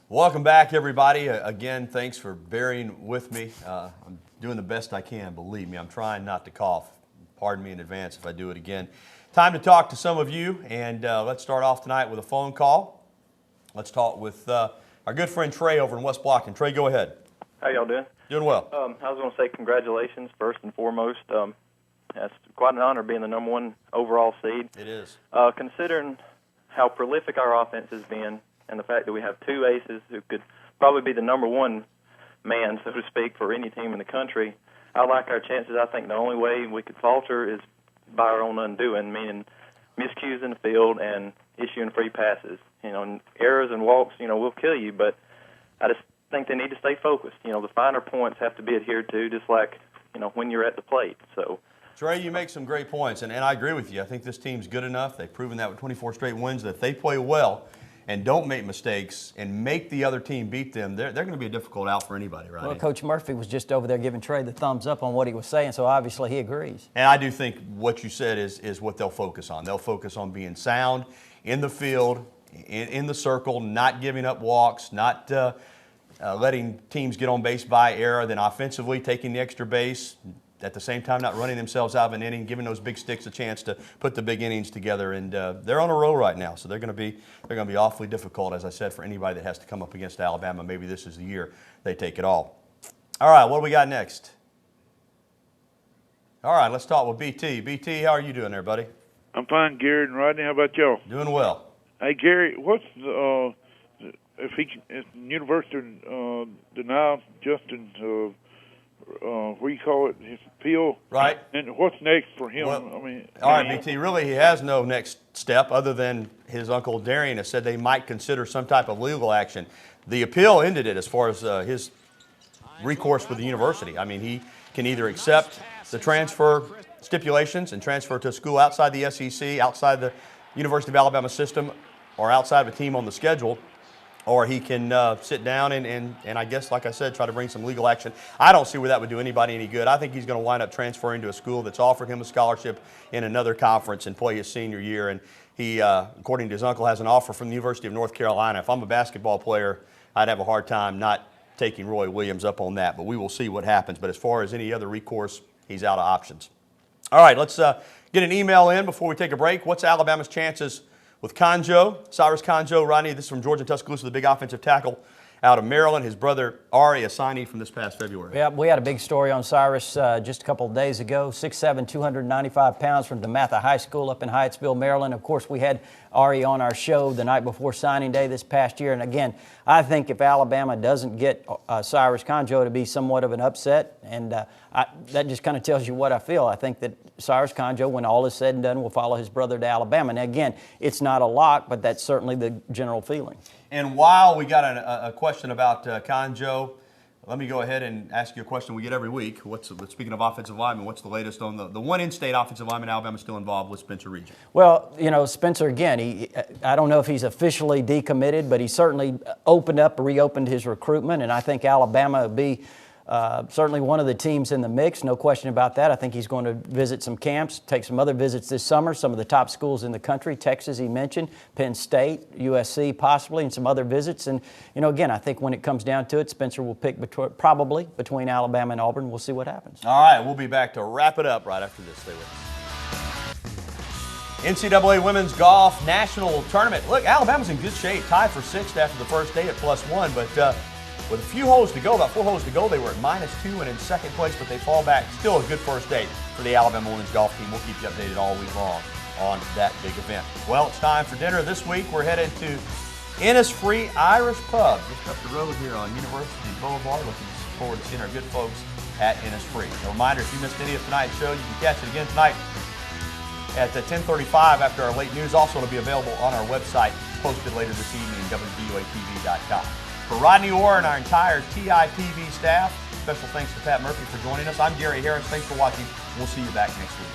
Welcome back, everybody. Again, thanks for bearing with me. I'm doing the best I can, believe me. I'm trying not to cough. Pardon me in advance if I do it again. Time to talk to some of you, and let's start off tonight with a phone call. Let's talk with our good friend Trey over in West Block. And Trey, go ahead. How y'all doing? Doing well. I was going to say congratulations, first and foremost. It's quite an honor being the number one overall seed. It is. Considering how prolific our offense has been, and the fact that we have two aces who could probably be the number one man, so to speak, for any team in the country, I like our chances. I think the only way we could falter is by our own undoing, meaning miscues in the field and issuing free passes. And errors and walks, will kill you, but I just think they need to stay focused. The finer points have to be adhered to, just like, when you're at the plate. So, Trey, you make some great points, and I agree with you. I think this team's good enough. They've proven that with 24 straight wins, that if they play well and don't make mistakes and make the other team beat them, they're going to be a difficult out for anybody, right? Well, Coach Murphy was just over there giving Trey the thumbs up on what he was saying, so obviously he agrees. And I do think what you said is what they'll focus on. They'll focus on being sound in the field, in the circle, not giving up walks, not letting teams get on base by error, then offensively taking the extra base, at the same time not running themselves out of an inning, giving those big sticks a chance to put the big innings together. And they're on a roll right now, so they're going to be awfully difficult, as I said, for anybody that has to come up against Alabama. Maybe this is the year they take it all. All right, what do we got next? All right, let's talk with BT. BT, how are you doing there, buddy? I'm fine, Gary and Rodney. How about y'all? Doing well. Hey, Gary, what's if University denies Justin what do you call it, his appeal? Right. And what's next for him? Well, all right, BT, really he has no next step other than his uncle Darian has said they might consider some type of legal action. The appeal ended it as far as his recourse with the university. I mean, he can either accept the transfer stipulations and transfer to a school outside the SEC, outside the University of Alabama system, or outside of a team on the schedule, or he can sit down and I guess, like I said, try to bring some legal action. I don't see where that would do anybody any good. I think he's going to wind up transferring to a school that's offered him a scholarship in another conference and play his senior year. And he, according to his uncle, has an offer from the University of North Carolina. If I'm a basketball player, I'd have a hard time not taking Roy Williams up on that. But we will see what happens. But as far as any other recourse, he's out of options. All right, let's get an email in before we take a break. What's Alabama's chances with Conjo, Cyrus Conjo? Rodney, this is from Georgia Tuscaloosa, the big offensive tackle out of Maryland. His brother, Ari, a signee from this past February. Yeah, we had a big story on Cyrus just a couple of days ago. 6'7", 295 pounds from DeMatha High School up in Hyattsville, Maryland. Of course, we had Ari on our show the night before signing day this past year. And again, I think if Alabama doesn't get Cyrus Conjo, to be somewhat of an upset. And that just kind of tells you what I feel. I think that Cyrus Conjo, when all is said and done, will follow his brother to Alabama. Now, again, it's not a lock, but that's certainly the general feeling. And while we got a question about Conjo, let me go ahead and ask you a question we get every week. Speaking of offensive linemen, what's the latest on the one in-state offensive lineman Alabama still involved with, Spencer Regent? Well, Spencer, again, I don't know if he's officially decommitted, but he certainly reopened his recruitment, and I think Alabama would be certainly one of the teams in the mix, no question about that. I think he's going to visit some camps, take some other visits this summer, some of the top schools in the country, Texas he mentioned, Penn State, USC possibly, and some other visits. And, again, I think when it comes down to it, Spencer will pick probably between Alabama and Auburn. We'll see what happens. All right, we'll be back to wrap it up right after this. Stay with us. NCAA Women's Golf National Tournament. Look, Alabama's in good shape, tied for sixth after the first day at +1, but with a few holes to go, about 4 holes to go, they were at -2 and in second place, but they fall back. Still a good first day for the Alabama women's golf team. We'll keep you updated all week long on that big event. Well, it's time for dinner. This week we're headed to Innisfree Irish Pub, just up the road here on University Boulevard. Looking forward to seeing our good folks at Innisfree. A reminder, if you missed any of tonight's show, you can catch it again tonight at 10:35 after our late news. Also, it'll be available on our website, posted later this evening, WVUATV.com. For Rodney Orr and our entire TITV staff, special thanks to Pat Murphy for joining us. I'm Gary Harris. Thanks for watching. We'll see you back next week.